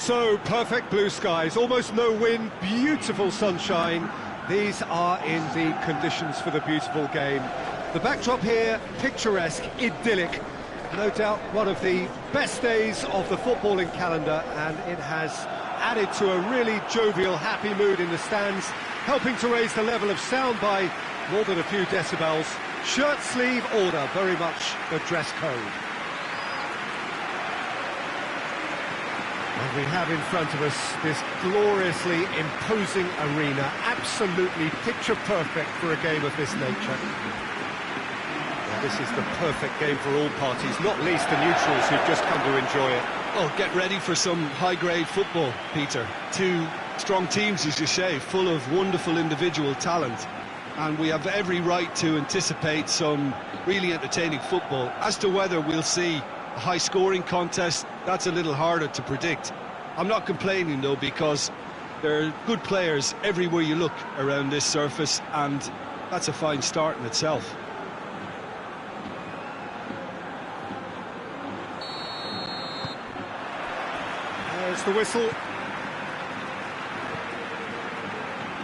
So, perfect blue skies, almost no wind, beautiful sunshine. These are in the conditions for the beautiful game. The backdrop here, picturesque, idyllic. No doubt one of the best days of the footballing calendar, and it has added to a really jovial, happy mood in the stands, helping to raise the level of sound by more than a few decibels. Shirt sleeve order, very much the dress code. And we have in front of us this gloriously imposing arena, absolutely picture perfect for a game of this nature. This is the perfect game for all parties, not least the neutrals who've just come to enjoy it. Oh, get ready for some high-grade football, Peter. Two strong teams, as you say, full of wonderful individual talent. And we have every right to anticipate some really entertaining football. As to whether we'll see a high-scoring contest, that's a little harder to predict. I'm not complaining, though, because there are good players everywhere you look around this surface, and that's a fine start in itself. There's the whistle.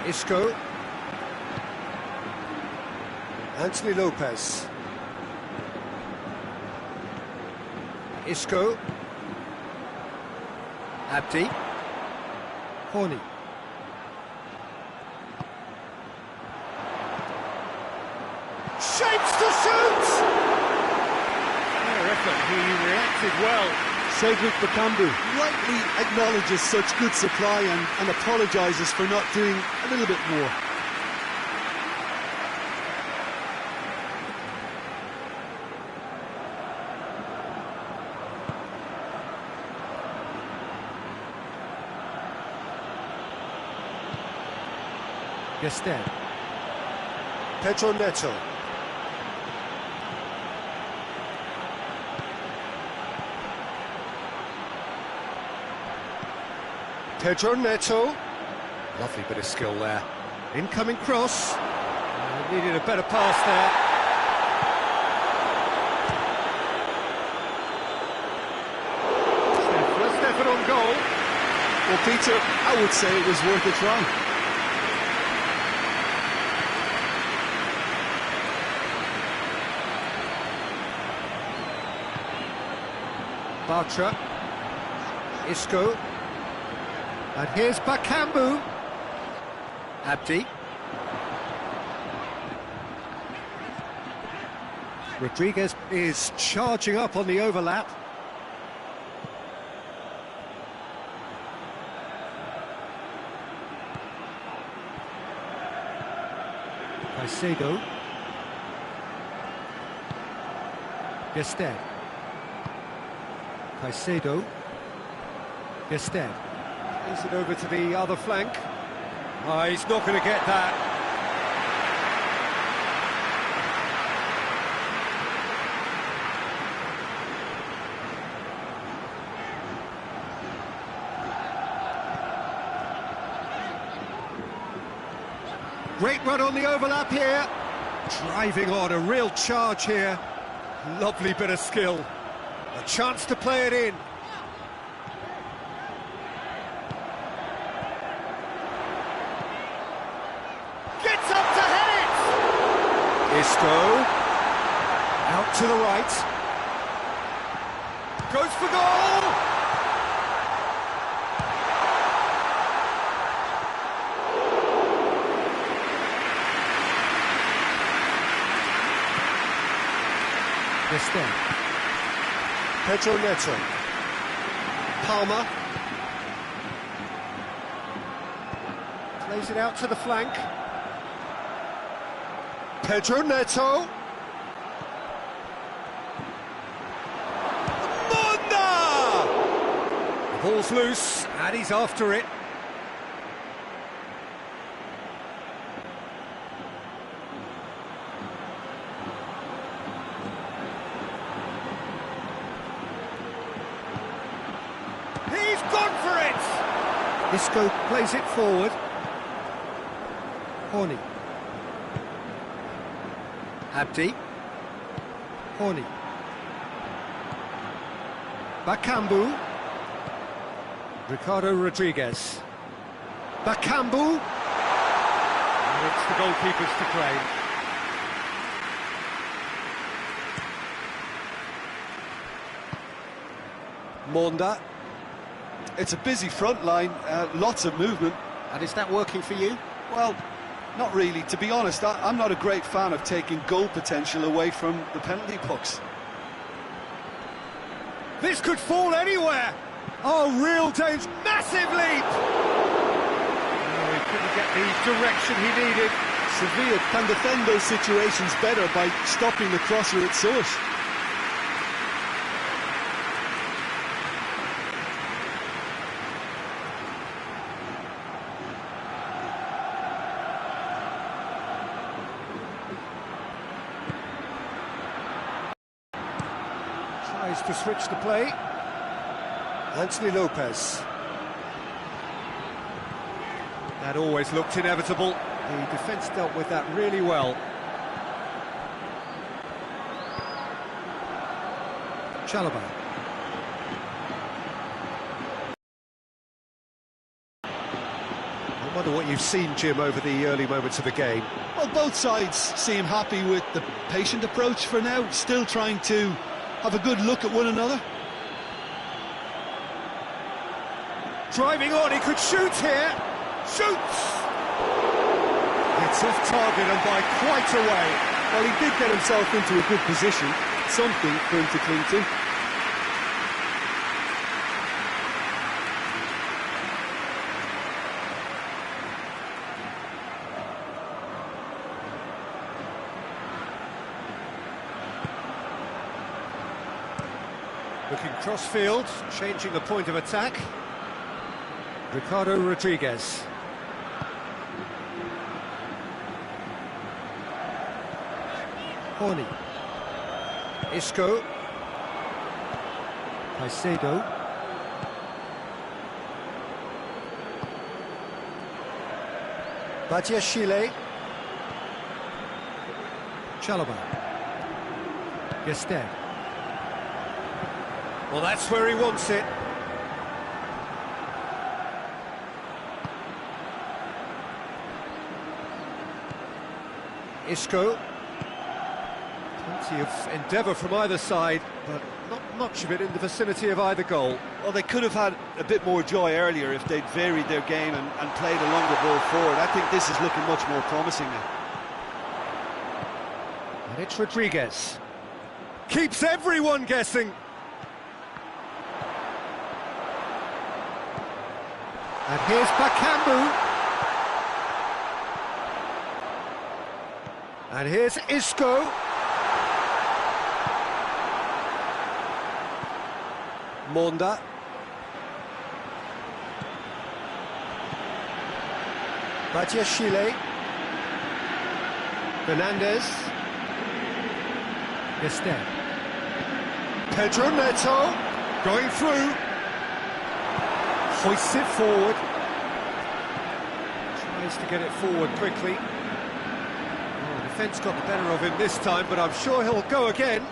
Isco. Anthony Lopez. Isco. Abdi. Horny. Shapes to shoot! Fair effort, he reacted well. Cedric Bakambu rightly acknowledges such good supply and apologises for not doing a little bit more. Gestel. Pedro Neto. Pedro Neto. Lovely bit of skill there. Incoming cross. Needed a better pass there. First effort on goal. Well, Peter, I would say it was worth a try. Bartra. Isco. And here's Bakambu. Abdi. Rodriguez is charging up on the overlap. Caicedo. Gestel. Caicedo. Gestel. Plays it over to the other flank. Oh, he's not going to get that. Great run on the overlap here. Driving on, a real charge here. Lovely bit of skill. A chance to play it in. Gets up to head it! Isco. Out to the right. Goes for goal! Gestel. Pedro Neto. Palmer. Plays it out to the flank. Pedro Neto. Monda! The ball's loose, and he's after it. He's gone for it! Isco plays it forward. Horny. Abdi. Horny. Bakambu. Ricardo Rodriguez. Bakambu. And it's the goalkeepers to claim. Monda. It's a busy front line, lots of movement. And is that working for you? Well, not really. To be honest, I'm not a great fan of taking goal potential away from the penalty box. This could fall anywhere! Oh, real danger! Massive leap! Oh, he couldn't get the direction he needed. Sevilla can defend those situations better by stopping the crosser at source. Tries to switch the play. Anthony Lopez. That always looked inevitable. The defence dealt with that really well. Chalobah. I wonder what you've seen, Jim, over the early moments of the game. Well, both sides seem happy with the patient approach for now, still trying to have a good look at one another. Driving on, he could shoot here. Shoots! It's off target and by quite a way. Well, he did get himself into a good position, something for him to cling to. Looking cross-field, changing the point of attack. Ricardo Rodriguez. Horny. Isco. Caicedo. Badiashile. Chalobah. Gested. Well, that's where he wants it. Isco. Plenty of endeavour from either side, but not much of it in the vicinity of either goal. Well, they could have had a bit more joy earlier if they'd varied their game and played a longer ball forward. I think this is looking much more promising now. And it's Rodriguez. Keeps everyone guessing. And here's Bakambu. And here's Isco. Monda. Badiashile. Fernandez. Gested. Pedro Neto. Going through. Hoists it forward. Tries to get it forward quickly. Oh, the defence got the better of him this time, but I'm sure he'll go again.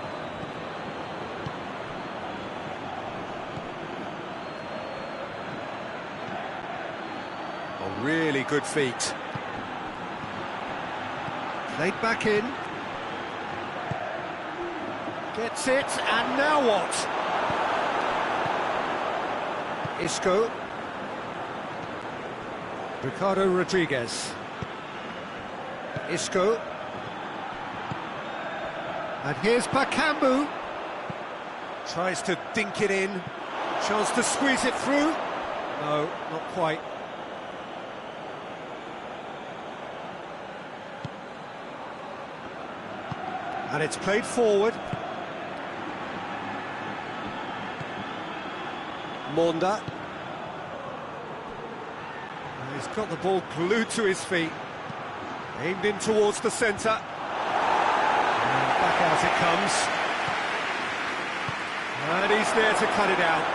Oh, really good feet. Played back in. Gets it, and now what? Isco. Ricardo Rodriguez. Isco. And here's Bakambu. Tries to dink it in. Chance to squeeze it through. No, not quite. And it's played forward. Monda. He's got the ball glued to his feet. Aimed in towards the centre. And back out it comes. And he's there to cut it out.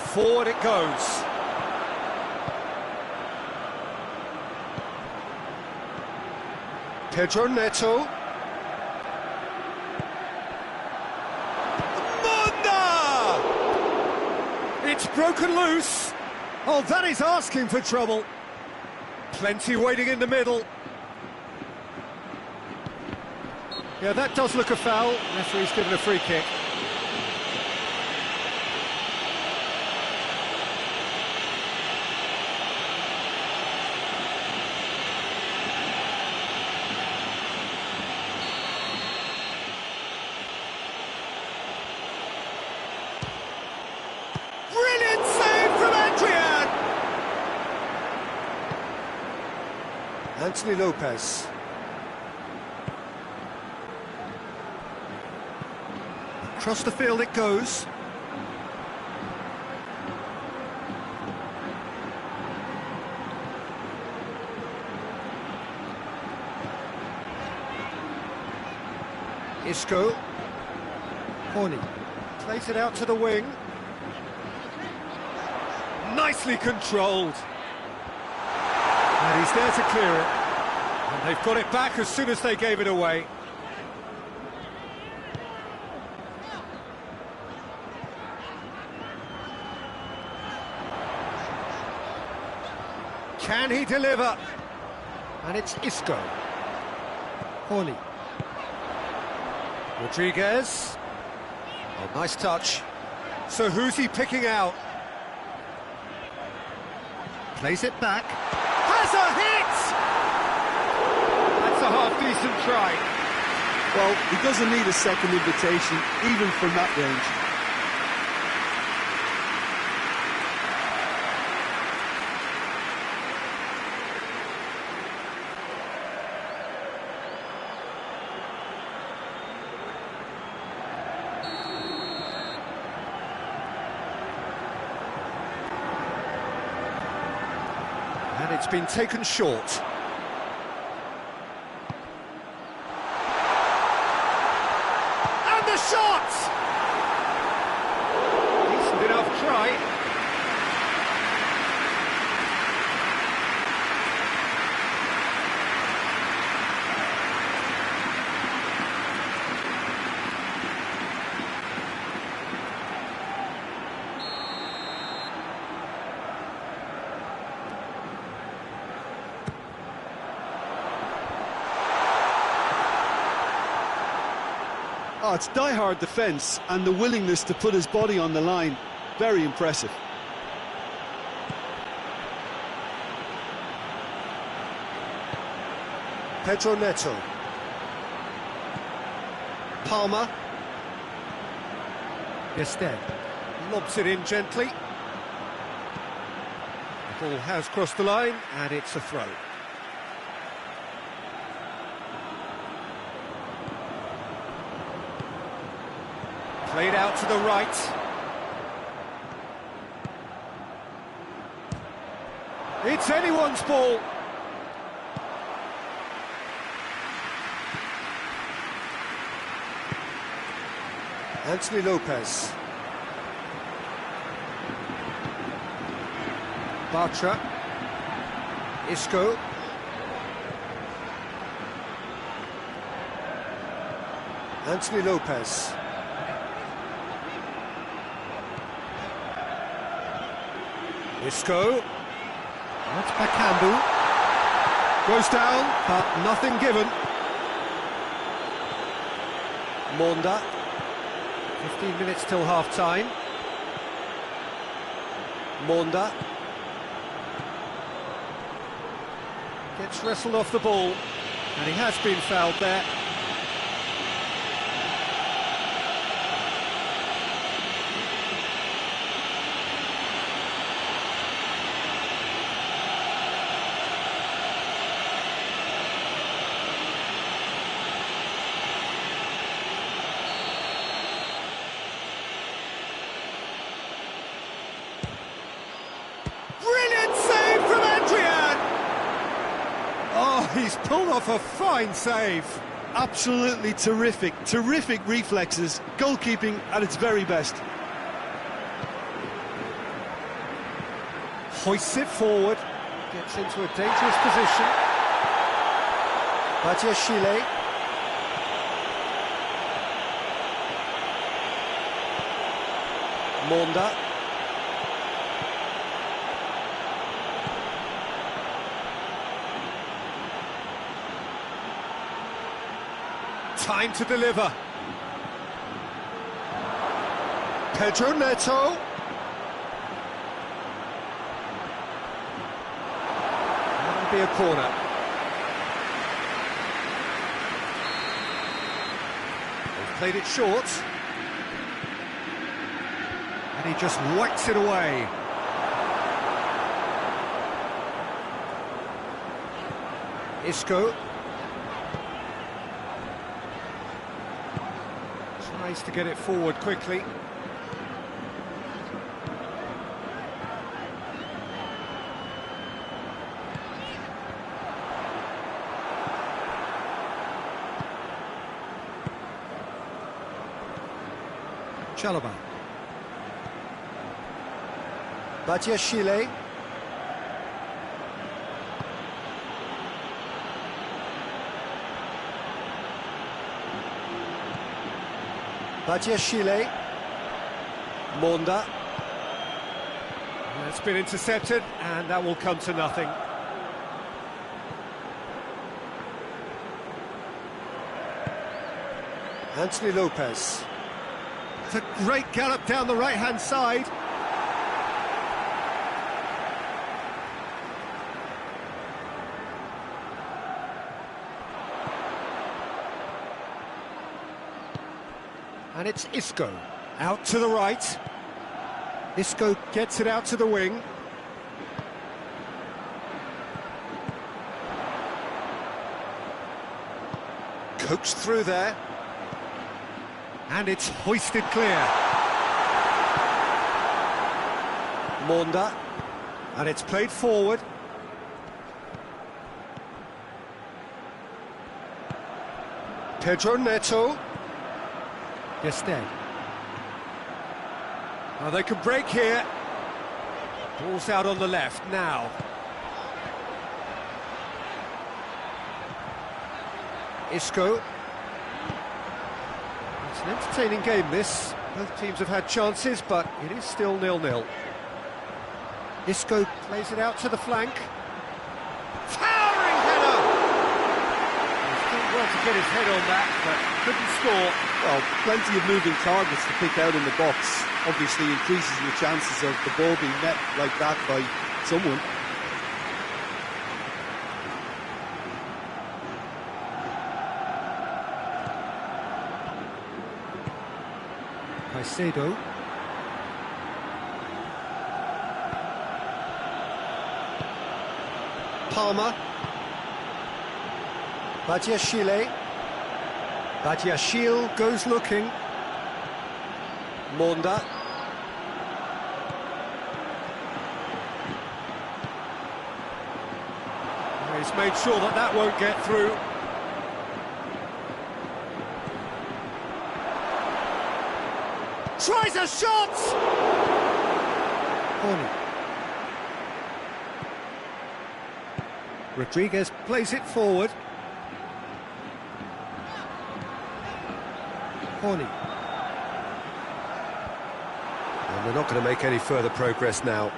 Forward it goes. Pedro Neto. It's broken loose. Oh, that is asking for trouble. Plenty waiting in the middle. Yeah, that does look a foul. Referee's given a free kick. Brilliant save from Adrian! Anthony Lopez. Across the field it goes. Isco. Horny. Plays it out to the wing. Nicely controlled. And he's there to clear it. And they've got it back as soon as they gave it away. Can he deliver? And it's Isco. Horny. Rodriguez. Oh, nice touch. So who's he picking out? Plays it back. Has a hit! That's a half-decent try. Well, he doesn't need a second invitation, even from that range. And it's been taken short. And the shot! Decent enough try. Oh, it's die-hard defence and the willingness to put his body on the line. Very impressive. Pedro Neto. Palmer. Instead, lobs it in gently. The ball has crossed the line, and it's a throw. Played out to the right. It's anyone's ball. Anthony Lopez. Bartra. Isco. Anthony Lopez. Isco. That's Bakambu. Goes down, but nothing given. Monda. 15 minutes till half-time. Monda. Gets wrestled off the ball, and he has been fouled there. He's pulled off a fine save. Absolutely terrific, terrific reflexes, goalkeeping at its very best. Hoists it forward, gets into a dangerous position. Badiashile. Monda. Time to deliver. Pedro Neto. That'll be a corner. They've played it short. And he just whacks it away. Isco. Tries to get it forward quickly. Chalobah. Batiashile. Batiashile. Monda. It's been intercepted, and that will come to nothing. Anthony Lopez. It's a great gallop down the right-hand side. And it's Isco, out to the right. Isco gets it out to the wing. Coaxed through there. And it's hoisted clear. Monda. And it's played forward. Pedro Neto. Yesterday. Now they can break here. Ball's out on the left now. Isco. It's an entertaining game, this. Both teams have had chances, but it is still 0-0. Isco plays it out to the flank. Towering header! He's done well to get his head on that, but couldn't score. Well, plenty of moving targets to pick out in the box. Obviously increases your chances of the ball being met like that by someone. Caicedo. Palmer. Badiashile. Badiashile goes looking. Monda. He's made sure that that won't get through. Tries a shot! Corny. Rodriguez plays it forward. Corny. And they're not going to make any further progress now.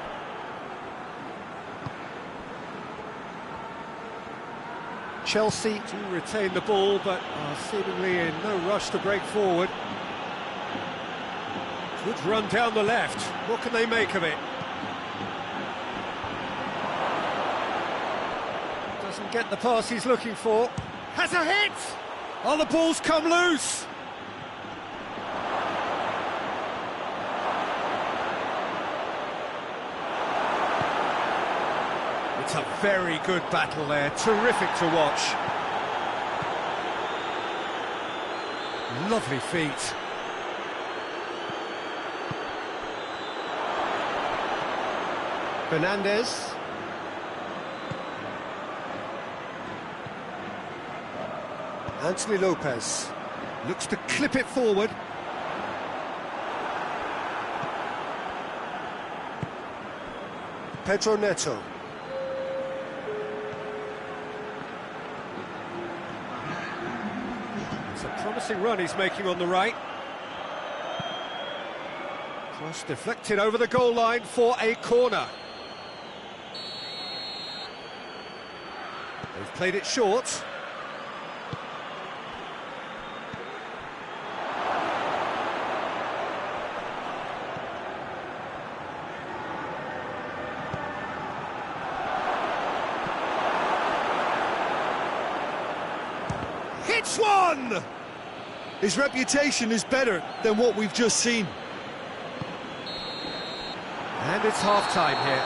Chelsea do retain the ball, but are seemingly in no rush to break forward. Good run down the left. What can they make of it? Doesn't get the pass he's looking for. Has a hit! Oh, the ball's come loose! It's a very good battle there. Terrific to watch. Lovely feet. Fernandez. Anthony Lopez looks to clip it forward. Pedro Neto. It's a promising run he's making on the right. Cross deflected over the goal line for a corner. They've played it short. 1! His reputation is better than what we've just seen. And it's half-time here.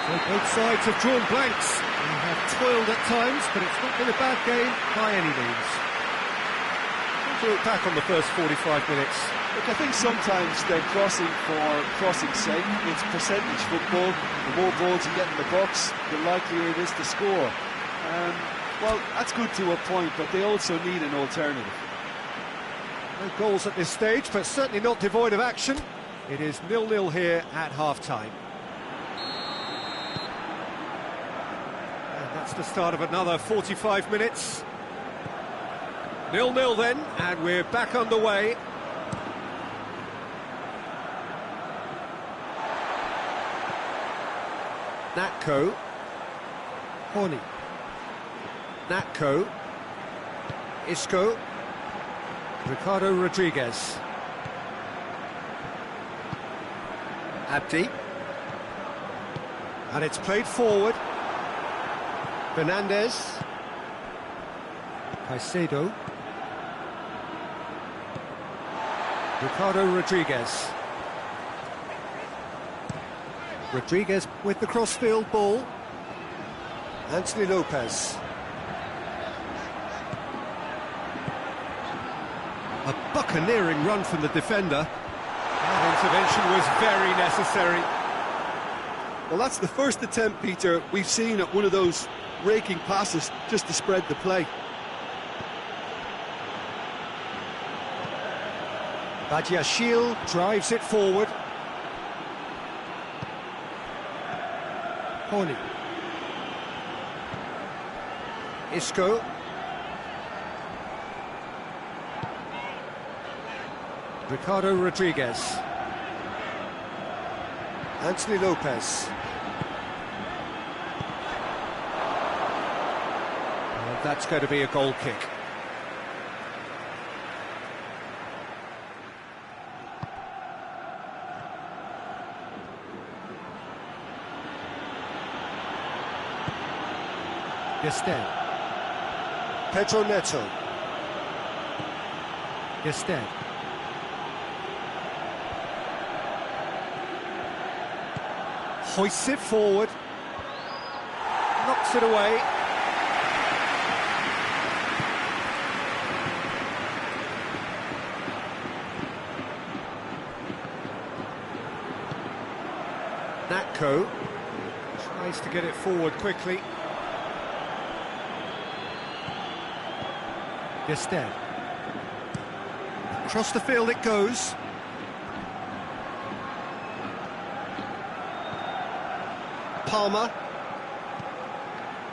So both sides have drawn blanks. They have toiled at times, but it's not been a bad game by any means. What do you look back on the first 45 minutes? Look, I think sometimes they're crossing for crossing's sake. It's percentage football. The more balls you get in the box, the likelier it is to score. Well, that's good to a point, but they also need an alternative. No goals at this stage, but certainly not devoid of action. It is 0-0 here at half-time. And that's the start of another 45 minutes. 0-0 then, and we're back underway. Natko. Horny. Natko. Isco. Ricardo Rodriguez. Abdi. And it's played forward. Fernandez. Caicedo. Ricardo Rodriguez. Rodriguez with the crossfield ball. Anthony Lopez. A buccaneering run from the defender. That intervention was very necessary. Well, that's the first attempt, Peter, we've seen at one of those raking passes just to spread the play. Badiashile drives it forward. Horny. Isco. Ricardo Rodriguez. Anthony Lopez. And that's going to be a goal kick. Gested. Pedro Neto. Gested. Hoists it forward. Knocks it away. Natko tries to get it forward quickly. Gested. Across the field it goes. Palmer.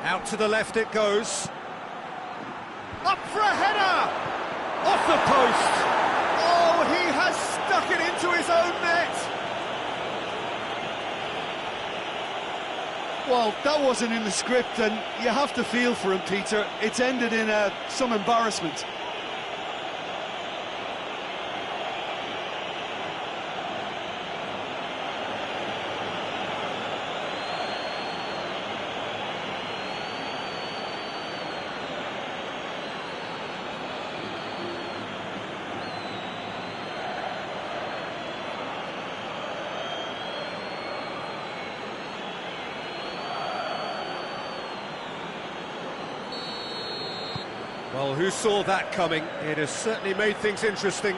Out to the left it goes. Up for a header! Off the post! Oh, he has stuck it into his own net! Well, that wasn't in the script, and you have to feel for him, Peter. It's ended in some embarrassment. Well, who saw that coming? It has certainly made things interesting.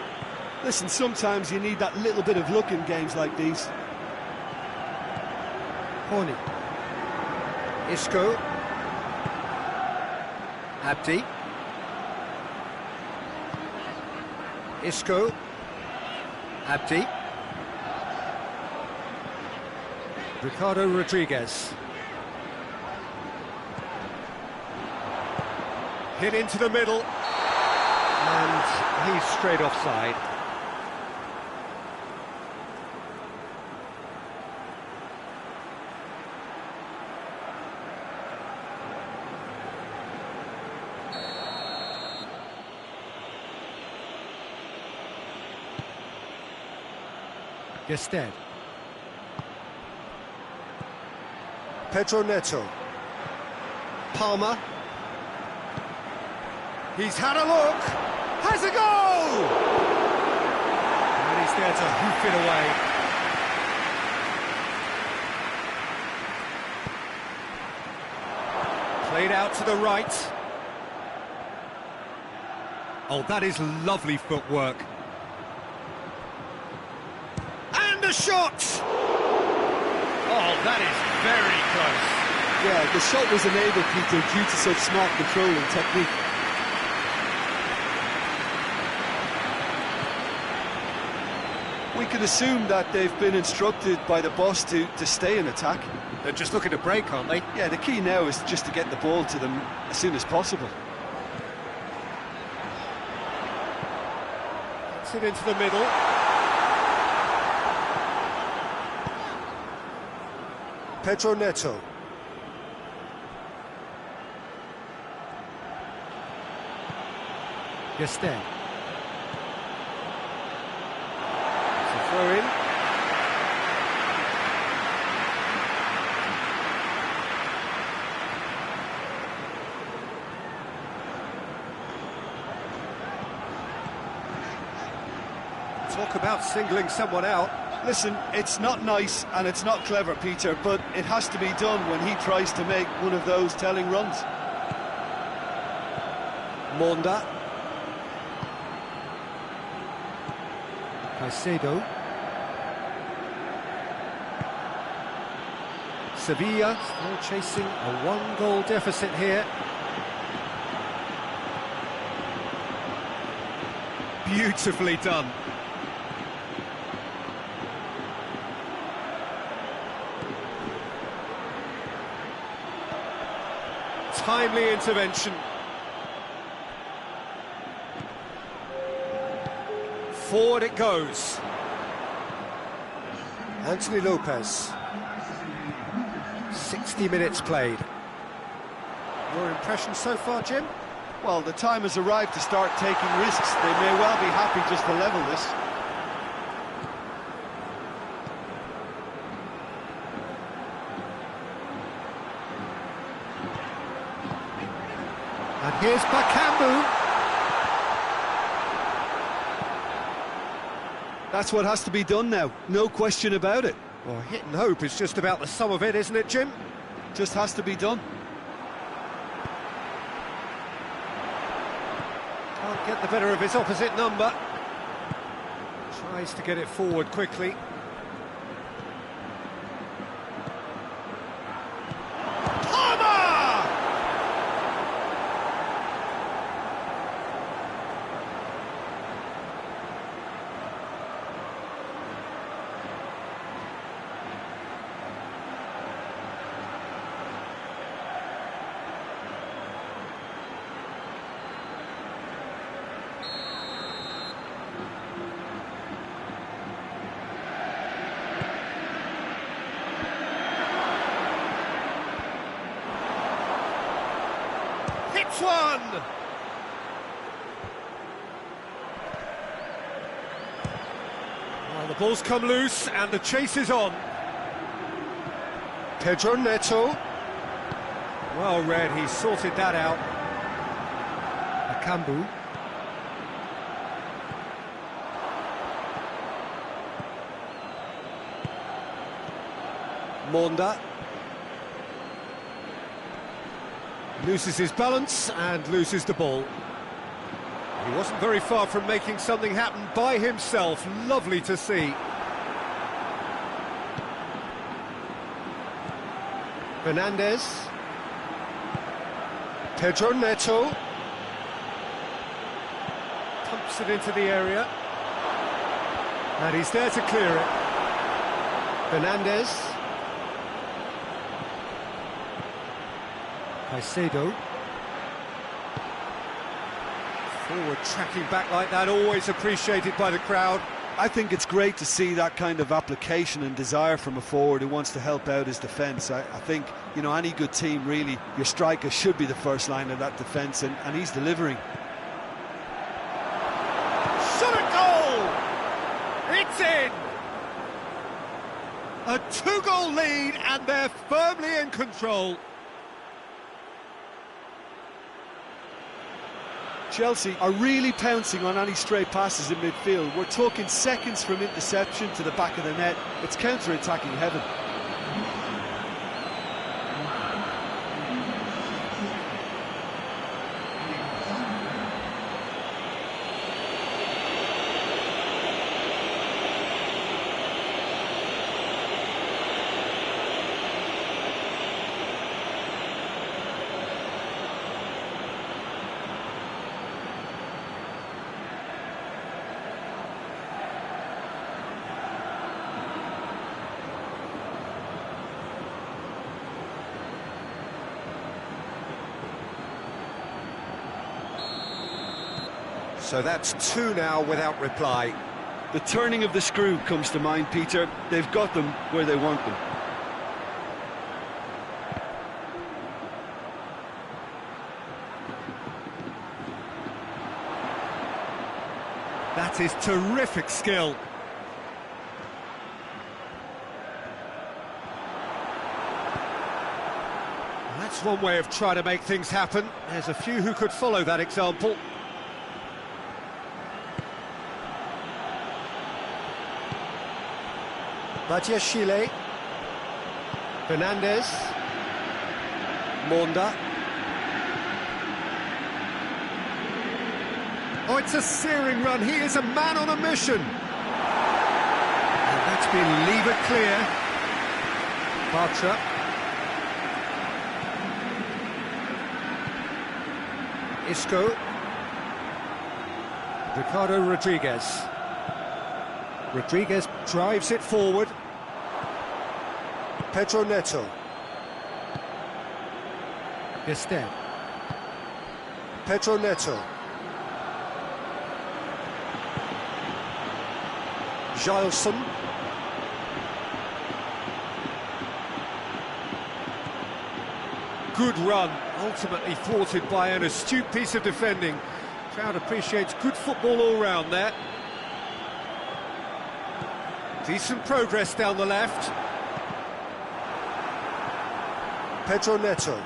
Listen, sometimes you need that little bit of luck in games like these. Horny. Isco. Abdi. Isco. Abdi. Ricardo Rodriguez. Hit into the middle. And he's straight offside. Gested. Pedro Neto. Palmer. He's had a look. Has a goal! And he's there to hoof it away. Played out to the right. Oh, that is lovely footwork. And a shot! Oh, that is very close. Yeah, the shot was enabled, Peter, due to such smart control and technique. We can assume that they've been instructed by the boss to stay in attack. They're just looking to break, aren't they? Yeah, the key now is just to get the ball to them as soon as possible. Gets it into the middle. Pedro Neto. Yesterday. It's a throw in. Talk about singling someone out. Listen, it's not nice and it's not clever, Peter, but it has to be done when he tries to make one of those telling runs. Monda. Caicedo. Sevilla still chasing a one-goal deficit here. Beautifully done. Timely intervention. Forward it goes. Anthony Lopez. 60 minutes played. Your impression so far, Jim? Well, the time has arrived to start taking risks. They may well be happy just to level this. And here's Bakambu. That's what has to be done now, no question about it. Well, hit and hope is just about the sum of it, isn't it, Jim? Just has to be done. Can't get the better of his opposite number. Tries to get it forward quickly. Hits one! Well, the ball's come loose and the chase is on. Pedro Neto. Well read, he sorted that out. Bakambu. Monda. Loses his balance and loses the ball. He wasn't very far from making something happen by himself. Lovely to see. Fernandez. Pedro Neto. Pumps it into the area. And he's there to clear it. Fernandez. Caicedo. Forward tracking back like that, always appreciated by the crowd. I think it's great to see that kind of application and desire from a forward who wants to help out his defence. I think, you know, any good team, really, your striker should be the first line of that defence, and he's delivering. Shot at goal! It's in! A two-goal lead, and they're firmly in control. Chelsea are really pouncing on any stray passes in midfield. We're talking seconds from interception to the back of the net. It's counter-attacking heaven. So that's two now without reply. The turning of the screw comes to mind, Peter. They've got them where they want them. That is terrific skill. That's one way of trying to make things happen. There's a few who could follow that example. Chile. Fernandez. Monda. Oh, it's a searing run. He is a man on a mission. And that's been levered clear. Bartra. Isco. Ricardo Rodriguez. Rodriguez drives it forward. Pedro Neto. Gested. Pedro Neto. Gilson. Good run, ultimately thwarted by an astute piece of defending. Crowd appreciates good football all round there. Decent progress down the left. Pedro Neto.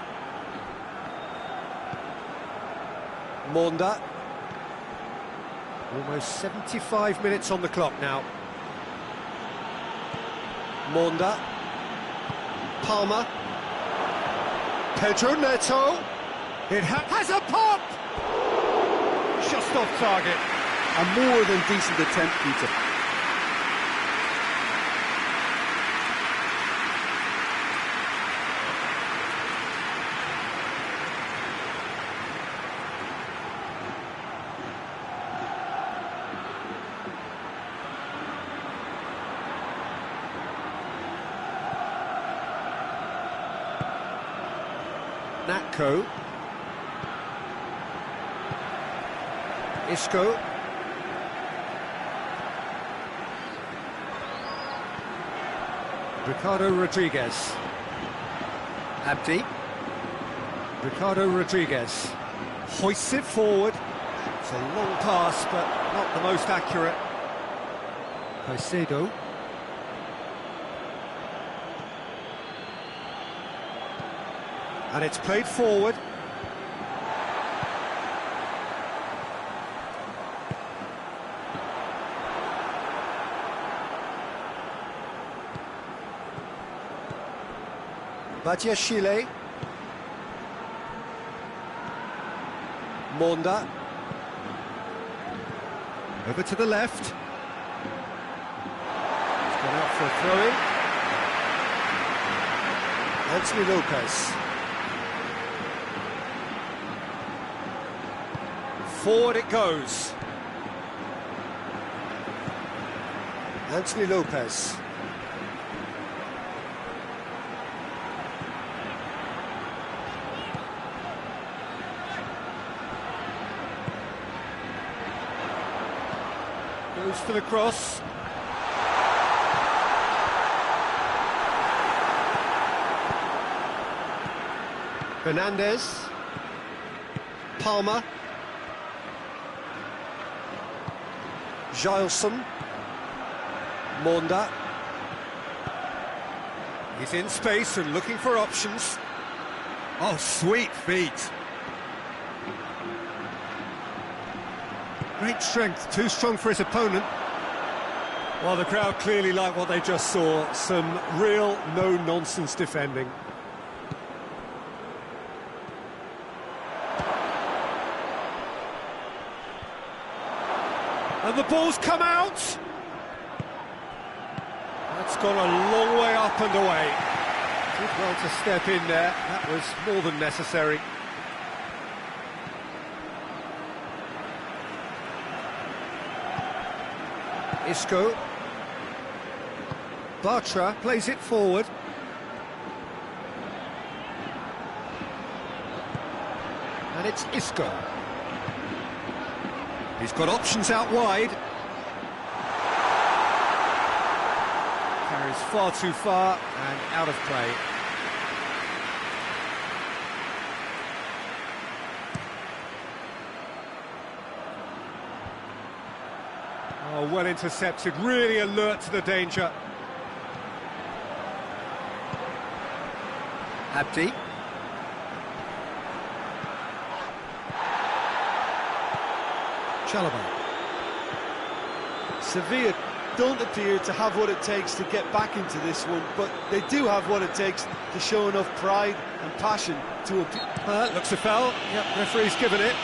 Monda. Almost 75 minutes on the clock now. Monda. Palmer. Pedro Neto. It has a pop! Just off target. A more than decent attempt, Peter. Natko. Isco. Ricardo Rodriguez. Abdi. Ricardo Rodriguez. Hoists it forward. It's a long pass, but not the most accurate. Caicedo. And it's played forward. Chile. Monda. Over to the left. It's gone out for a throw-in. Anthony Lopez. Forward it goes. Anthony Lopez. Goes for the cross. Fernandez. Palmer. Gilson. Monda. He's in space and looking for options. Oh, sweet feet. Great strength, too strong for his opponent. Well, the crowd clearly like what they just saw. Some real no-nonsense defending. And the ball's come out. That's gone a long way up and away. Did well to step in there. That was more than necessary. Isco. Bartra plays it forward. And it's Isco. He's got options out wide. Carries far too far and out of play. Oh, well intercepted, really alert to the danger. Abdi. Chalobah. Sevilla don't appear to have what it takes to get back into this one, but they do have what it takes to show enough pride and passion to appeal. Looks a foul. Yep, referee's given it.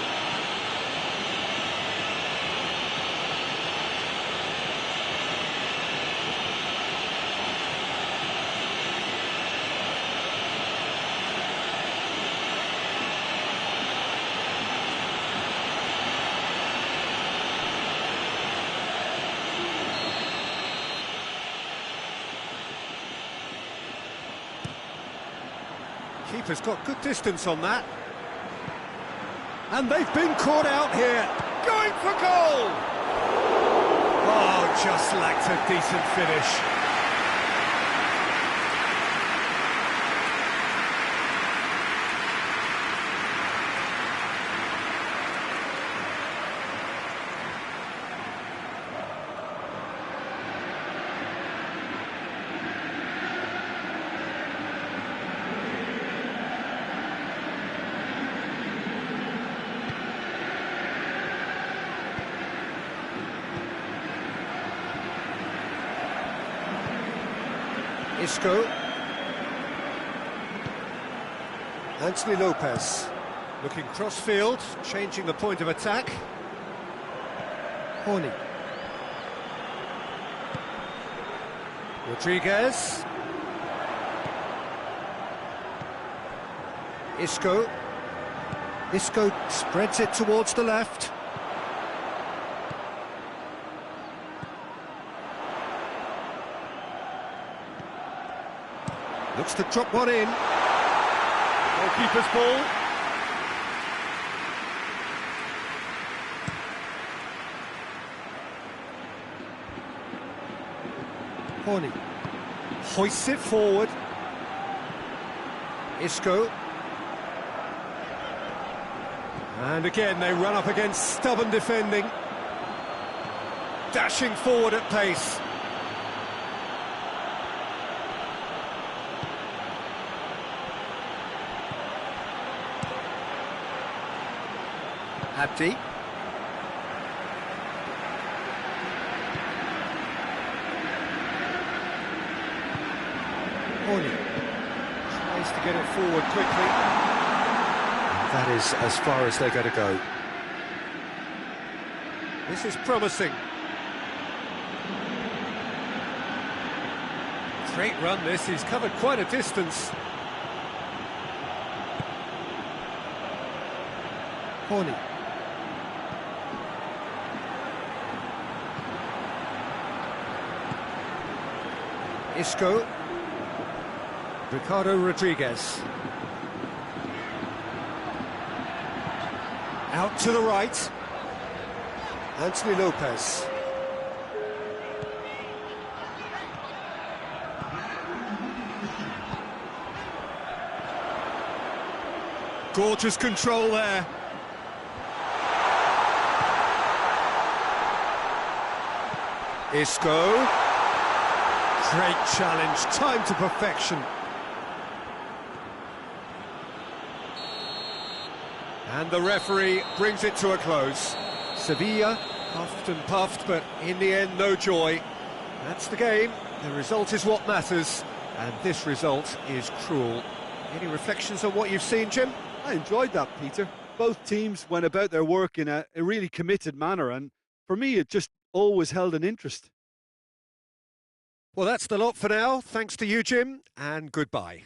Keeper's got good distance on that. And they've been caught out here. Going for goal! Oh, just lacked a decent finish. Isco. Anthony Lopez looking cross-field, changing the point of attack. Horny. Rodriguez. Isco. Isco spreads it towards the left. Looks to drop one in. Goalkeeper's ball. Horny hoists it forward. Isco. And again they run up against stubborn defending. Dashing forward at pace. Abdi. Horny tries to get it forward quickly. That is as far as they're going to go. This is promising. Straight run this, he's covered quite a distance. Horny. Isco. Ricardo Rodriguez. Out to the right. Anthony Lopez. Gorgeous control there. Isco. Great challenge, time to perfection. And the referee brings it to a close. Sevilla Puffed and puffed, but in the end, no joy. That's the game. The result is what matters, and this result is cruel. Any reflections on what you've seen, Jim? I enjoyed that, Peter. Both teams went about their work in a really committed manner, and for me, it just always held an interest. Well, that's the lot for now. Thanks to you, Jim, and goodbye.